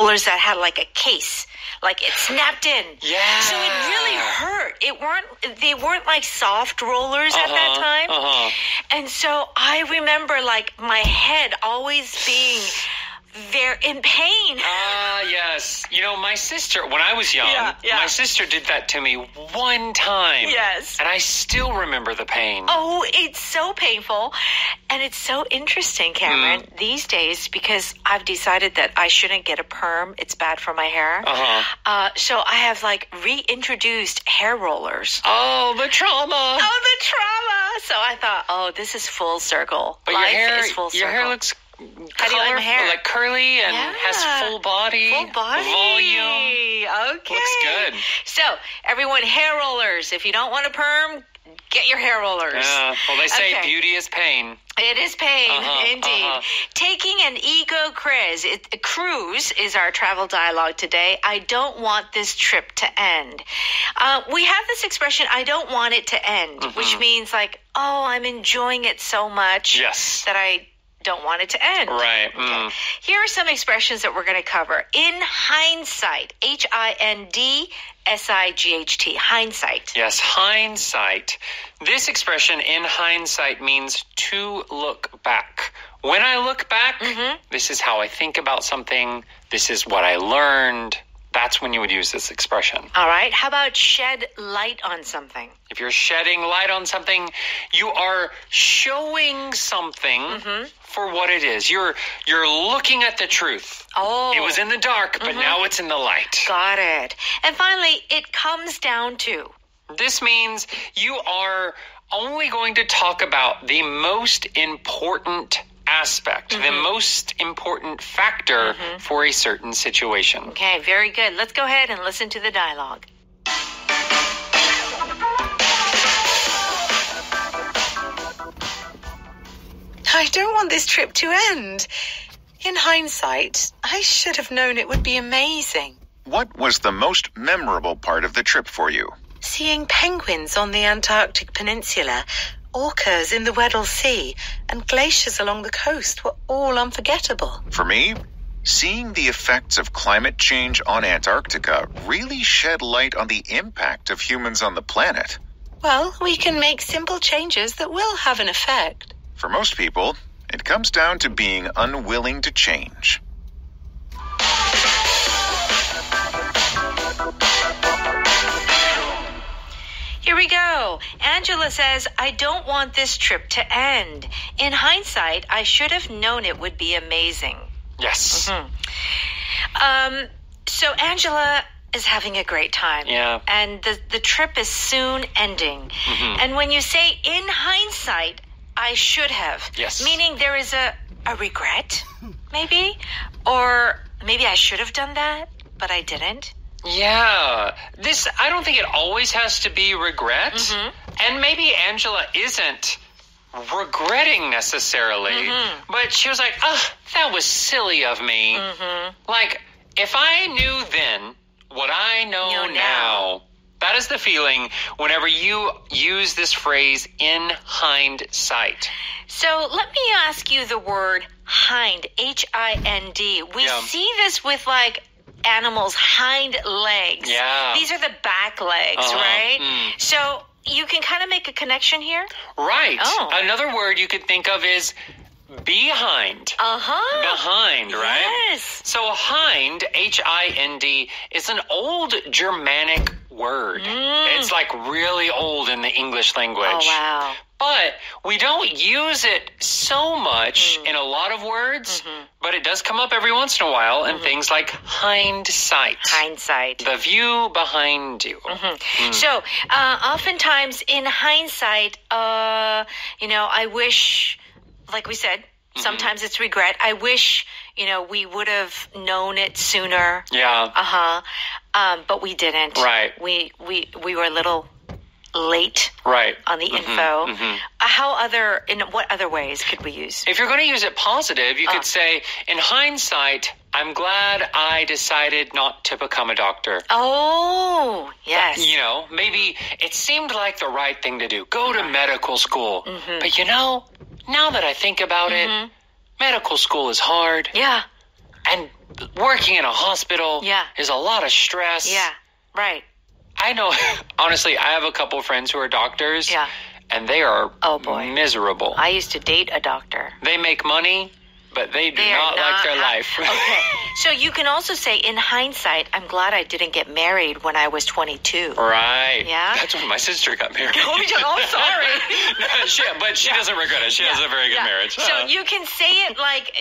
rollers that had like a case. Like it snapped in. Yeah. So it really hurt. They weren't like soft rollers at that time. And so I remember like my head always being very in pain. Yes. You know, my sister, when I was young, my sister did that to me one time. Yes. And I still remember the pain. Oh, it's so painful. And it's so interesting, Cameron, these days, because I've decided that I shouldn't get a perm. It's bad for my hair. So I have like reintroduced hair rollers. Oh, the trauma. Oh, the trauma. So I thought, this is full circle. But Life your hair, is full circle. your hair looks How do you like my hair? like curly and has full body. Full body. Volume. Okay. Looks good. So, everyone, hair rollers. If you don't want a perm, get your hair rollers. Yeah. Well, they say beauty is pain. It is pain, indeed. Taking an eco cruise is our travel dialogue today. I don't want this trip to end. We have this expression, I don't want it to end, which means like, I'm enjoying it so much that I don't want it to end. Right. Okay. Here are some expressions that we're going to cover. In hindsight, HINDSIGHT, hindsight. Yes, hindsight. This expression, in hindsight, means to look back. When I look back, this is how I think about something. This is what I learned. That's when you would use this expression. All right. How about shed light on something? If you're shedding light on something, you are showing something for what it is. You're looking at the truth. Oh. It was in the dark, but now it's in the light. Got it. And finally, it comes down to. This means you are only going to talk about the most important aspect, the most important factor for a certain situation. Okay, very good. Let's go ahead and listen to the dialogue. I don't want this trip to end. In hindsight, I should have known it would be amazing. What was the most memorable part of the trip for you? Seeing penguins on the Antarctic Peninsula, orcas in the Weddell Sea, and glaciers along the coast were all unforgettable. For me, seeing the effects of climate change on Antarctica really shed light on the impact of humans on the planet. Well, we can make simple changes that will have an effect. For most people, it comes down to being unwilling to change. Here we go. Angela says, I don't want this trip to end. In hindsight, I should have known it would be amazing. Yes. So Angela is having a great time. Yeah. And the trip is soon ending. And when you say in hindsight, I should have. Yes. Meaning there is a regret, maybe? Or maybe I should have done that, but I didn't. Yeah. I don't think it always has to be regret. And maybe Angela isn't regretting necessarily, but she was like, that was silly of me. Like, if I knew then what I know now, that is the feeling whenever you use this phrase in hindsight. So let me ask you the word hind, H-I-N-D. We see this with like animals' hind legs. Yeah. These are the back legs, right? So you can kind of make a connection here. Right. Oh. Another word you could think of is behind. Behind, right? Yes. So hind, H-I-N-D, is an old Germanic word. It's like really old in the English language. Oh, wow. But we don't use it so much in a lot of words, but it does come up every once in a while in things like hindsight. Hindsight. The view behind you. So, oftentimes in hindsight, I wish, like we said, sometimes it's regret. I wish, we would have known it sooner. Yeah. But we didn't. Right. We were a little late. Right. On the info. In what other ways could we use? If you're going to use it positive, you could say, in hindsight, I'm glad I decided not to become a doctor. Oh, yes. Maybe it seemed like the right thing to do. Go to medical school. But now that I think about it, medical school is hard. Yeah. And working in a hospital is a lot of stress. Yeah, right. I know, honestly, I have a couple friends who are doctors. Yeah. And they are miserable. I used to date a doctor. They make money, but they do not like their life. Okay. So you can also say, in hindsight, I'm glad I didn't get married when I was 22. Right. Yeah? That's when my sister got married. Oh, sorry. No, but she doesn't regret it. She has a very good marriage. So you can say it like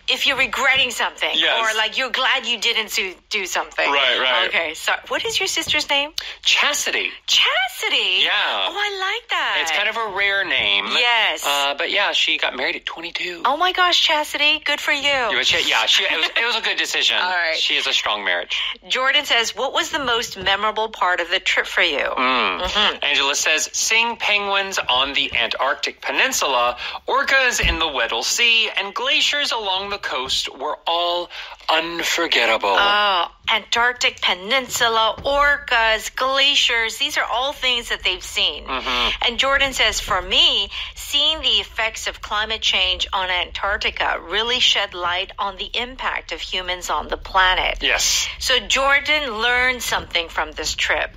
if you're regretting something. Yes. Or like you're glad you didn't do something. Right. Okay. So what is your sister's name? Chastity. Chastity? Yeah. Oh, I like that. It's kind of a rare name. Yes. But yeah, she got married at 22. Oh my gosh, Chastity. Good for you. It was a good decision. All right. She has a strong marriage. Jordan says, what was the most memorable part of the trip for you? Angela says, seeing penguins on the Antarctic Peninsula, orcas in the Weddell Sea, and glaciers along the coast were all unforgettable. Oh, Antarctic Peninsula, orcas, glaciers. These are all things that they've seen. And Jordan says, for me, seeing the effects of climate change on Antarctica really shed light on the impact of humans on the planet. Yes. So Jordan learned something from this trip.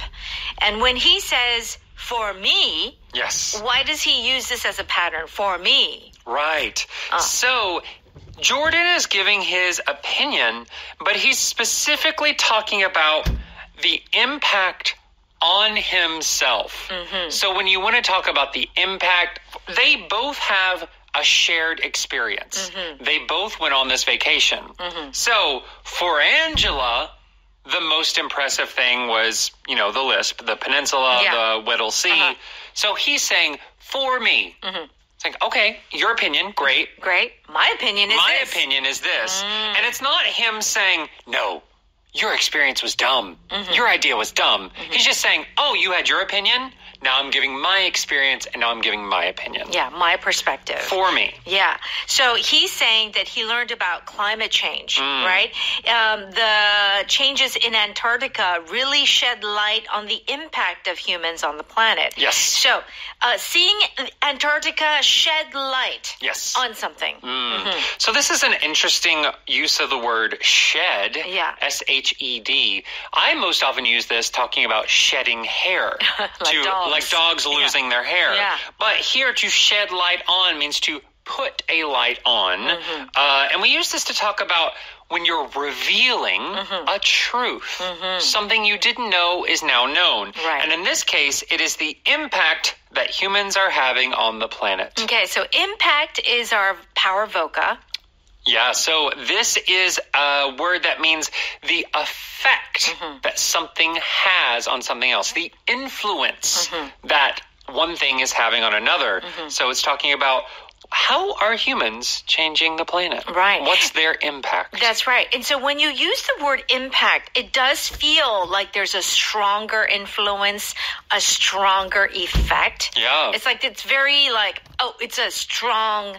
And when he says, for me, yes, why does he use this as a pattern? For me. Right. So Jordan is giving his opinion, but he's specifically talking about the impact on himself. So when you want to talk about the impact, they both have a shared experience. They both went on this vacation. So for Angela, the most impressive thing was, the Lisp, the peninsula, the Weddell Sea. So he's saying, for me. It's like, okay, your opinion, great. Great. My opinion is this. And it's not him saying, no, your experience was dumb. Your idea was dumb. He's just saying, oh, you had your opinion? Now I'm giving my experience, and now I'm giving my opinion. Yeah, my perspective. For me. Yeah. So he's saying that he learned about climate change, right? The changes in Antarctica really shed light on the impact of humans on the planet. Yes. So seeing Antarctica shed light on something. So this is an interesting use of the word shed, S-H-E-D. I most often use this talking about shedding hair. Like dogs losing their hair. Yeah. But here, to shed light on means to put a light on. And we use this to talk about when you're revealing a truth. Something you didn't know is now known. Right. And in this case, it is the impact that humans are having on the planet. Okay, so impact is our power voca. Yeah, so this is a word that means the effect that something has on something else, the influence that one thing is having on another. So it's talking about how are humans changing the planet? Right. What's their impact? That's right. And so when you use the word impact, it does feel like there's a stronger influence, a stronger effect. Yeah. It's like it's very like, it's a strong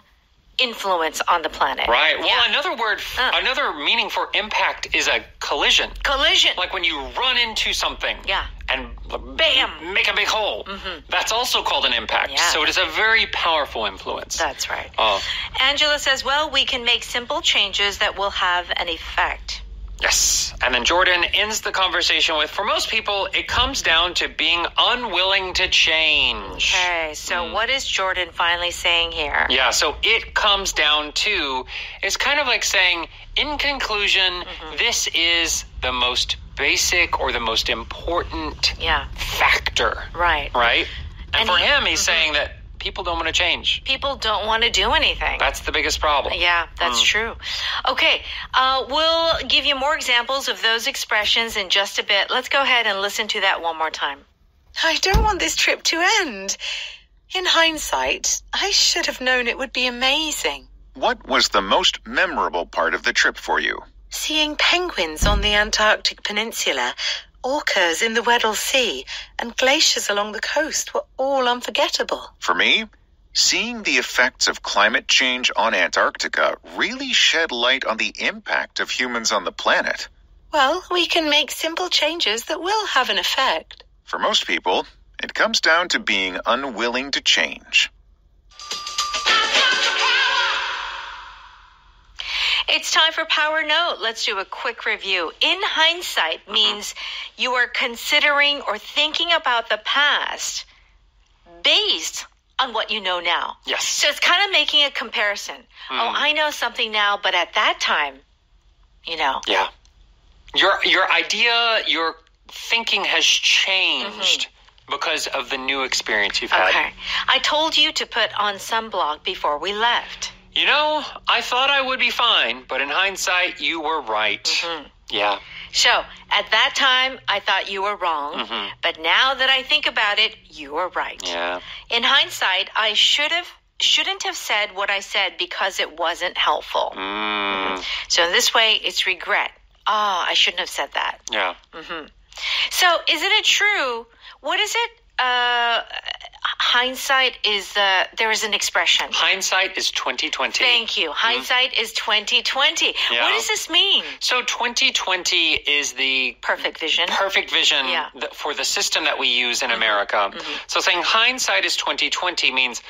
influence on the planet. Right. Well, another word, another meaning for impact is a collision. Collision. Like when you run into something. Yeah. And bam, make a big hole. That's also called an impact. Yeah. So it is a very powerful influence. That's right. Oh. Angela says, well, we can make simple changes that will have an effect. Yes. And then Jordan ends the conversation with, for most people, it comes down to being unwilling to change. Okay, so what is Jordan finally saying here? Yeah, so it comes down to, it's kind of like saying, in conclusion, this is the most basic or the most important factor. Right. Right? And for him, he's saying that people don't want to change. People don't want to do anything. That's the biggest problem. Yeah, that's true. Okay, we'll give you more examples of those expressions in just a bit. Let's go ahead and listen to that one more time. I don't want this trip to end. In hindsight, I should have known it would be amazing. What was the most memorable part of the trip for you? Seeing penguins on the Antarctic Peninsula, orcas in the Weddell Sea, and glaciers along the coast were all unforgettable. For me, seeing the effects of climate change on Antarctica really shed light on the impact of humans on the planet. Well, we can make simple changes that will have an effect. For most people, it comes down to being unwilling to change. It's time for Power Note. Let's do a quick review. In hindsight means you are considering or thinking about the past based on what you know now. Yes. So it's kind of making a comparison. Oh, I know something now, but at that time, Yeah. Your idea, your thinking has changed because of the new experience you've had. Okay. I told you to put on sunblock before we left. I thought I would be fine, but in hindsight, you were right. Yeah. So, at that time, I thought you were wrong, but now that I think about it, you were right. Yeah. In hindsight, I shouldn't have said what I said because it wasn't helpful. So in this way, it's regret. I shouldn't have said that. Yeah. So, isn't it true? What is it? Hindsight is there is an expression. Hindsight is 2020. Thank you. Hindsight is 2020. Yeah. What does this mean? So 2020 is the Perfect vision. For the system that we use in America. So saying hindsight is 2020 means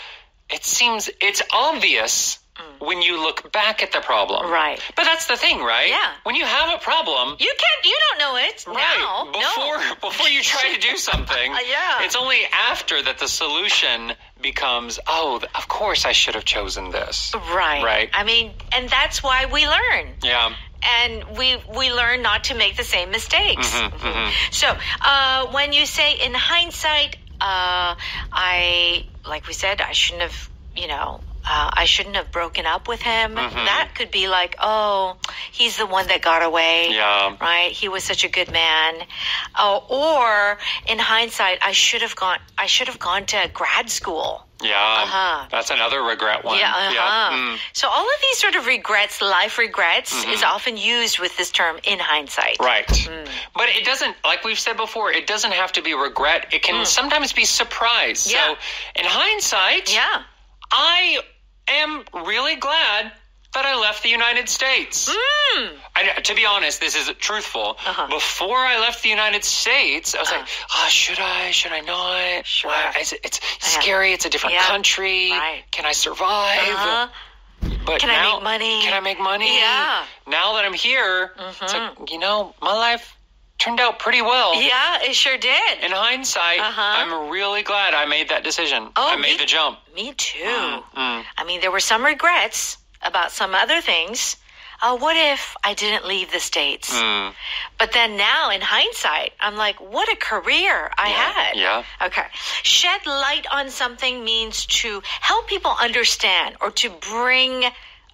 it's obvious when you look back at the problem. Right. But that's the thing, right? Yeah. When you have a problem, You don't know it now. Before you try to do something, Yeah. it's only after that the solution becomes, of course I should have chosen this. Right. Right. I mean, and that's why we learn. Yeah. And we learn not to make the same mistakes. So, when you say in hindsight, like we said, I shouldn't have, I shouldn't have broken up with him. That could be like, he's the one that got away. Yeah. Right? He was such a good man. Or in hindsight, I should have gone to grad school. Yeah. That's another regret one. Yeah. So all of these sort of regrets, life regrets, is often used with this term in hindsight. Right. But it doesn't, like we've said before, it doesn't have to be regret. It can sometimes be surprise. Yeah. So in hindsight, Yeah. I am really glad that I left the United States. To be honest, this is truthful. Before I left the United States, I was like, should I not? Sure. It's scary. It's a different country. Right. Can I survive? But Can I make money? Can I make money? Yeah. Now that I'm here, it's like, my life turned out pretty well. Yeah, it sure did. In hindsight, I'm really glad I made that decision. I made the jump. Me too. I mean, there were some regrets about some other things. What if I didn't leave the States? But then now, in hindsight, I'm like, what a career I had. Yeah. Okay. Shed light on something means to help people understand or to bring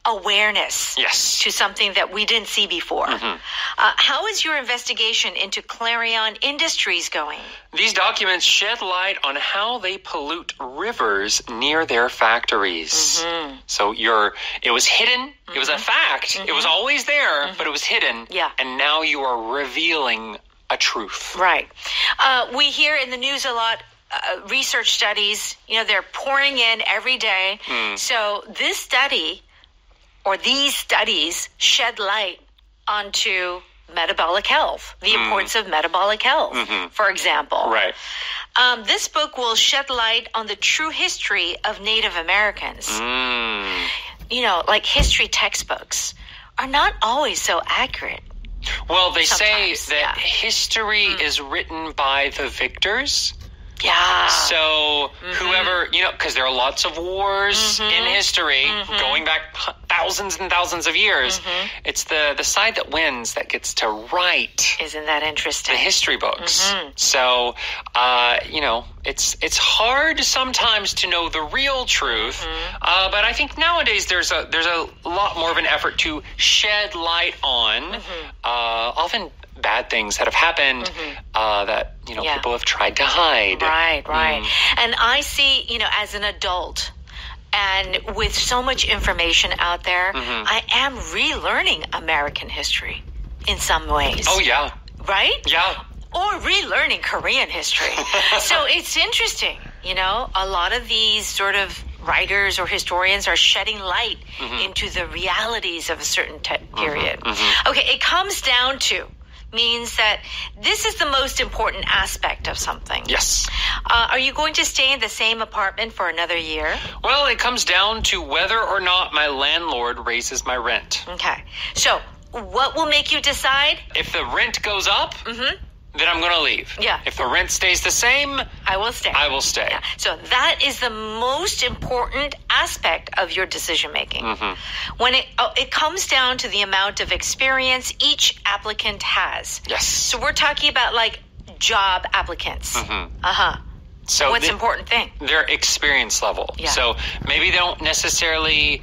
awareness to something that we didn't see before. How is your investigation into Clarion Industries going? These documents shed light on how they pollute rivers near their factories. So it was hidden. It was a fact. It was always there, but it was hidden. Yeah. And now you are revealing a truth. Right. We hear in the news a lot research studies, they're pouring in every day. So this study or these studies shed light onto metabolic health, the importance of metabolic health, for example. Right. This book will shed light on the true history of Native Americans. Like history textbooks are not always so accurate. Well, they Sometimes, say that history is written by the victors. Yeah. So whoever, because there are lots of wars in history going back thousands and thousands of years. It's the side that wins that gets to write Isn't that interesting? the history books. So, it's hard sometimes to know the real truth. But I think nowadays there's a lot more of an effort to shed light on often bad things that have happened that people have tried to hide. Right. And I see, as an adult and with so much information out there, I am relearning American history in some ways. Oh, yeah. Right? Yeah. Or relearning Korean history. So it's interesting, a lot of these sort of writers or historians are shedding light into the realities of a certain period. Okay, it comes down to means that this is the most important aspect of something. Yes. Are you going to stay in the same apartment for another year? Well, it comes down to whether or not my landlord raises my rent. Okay. So, what will make you decide? If the rent goes up, then I'm going to leave. Yeah. If the rent stays the same, I will stay. I will stay. Yeah. So that is the most important aspect of your decision making. When it comes down to the amount of experience each applicant has. Yes. So we're talking about like job applicants. So What's important thing? Their experience level. Yeah. So maybe they don't necessarily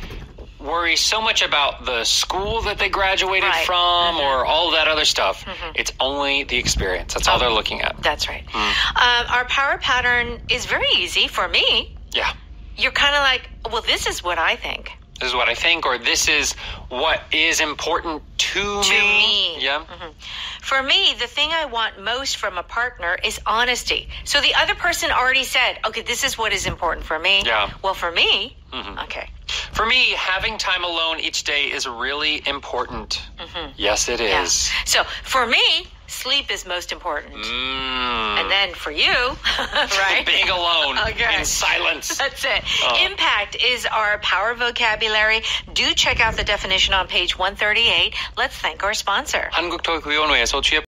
worry so much about the school that they graduated from or all that other stuff. It's only the experience. That's all they're looking at. That's right. Our power pattern is very easy for me. Yeah. You're kind of like, well, this is what I think. This is what I think, or this is what is important to me. Yeah. For me, the thing I want most from a partner is honesty. So the other person already said, okay, this is what is important for me. Yeah. Well, for me, okay. For me, having time alone each day is really important. Yes, it Yeah. is. So for me, sleep is most important. And then for you, right? Being alone Okay. in silence. That's it. Impact is our power vocabulary. Do check out the definition on page 138. Let's thank our sponsor. 한국토익위원회에서 취업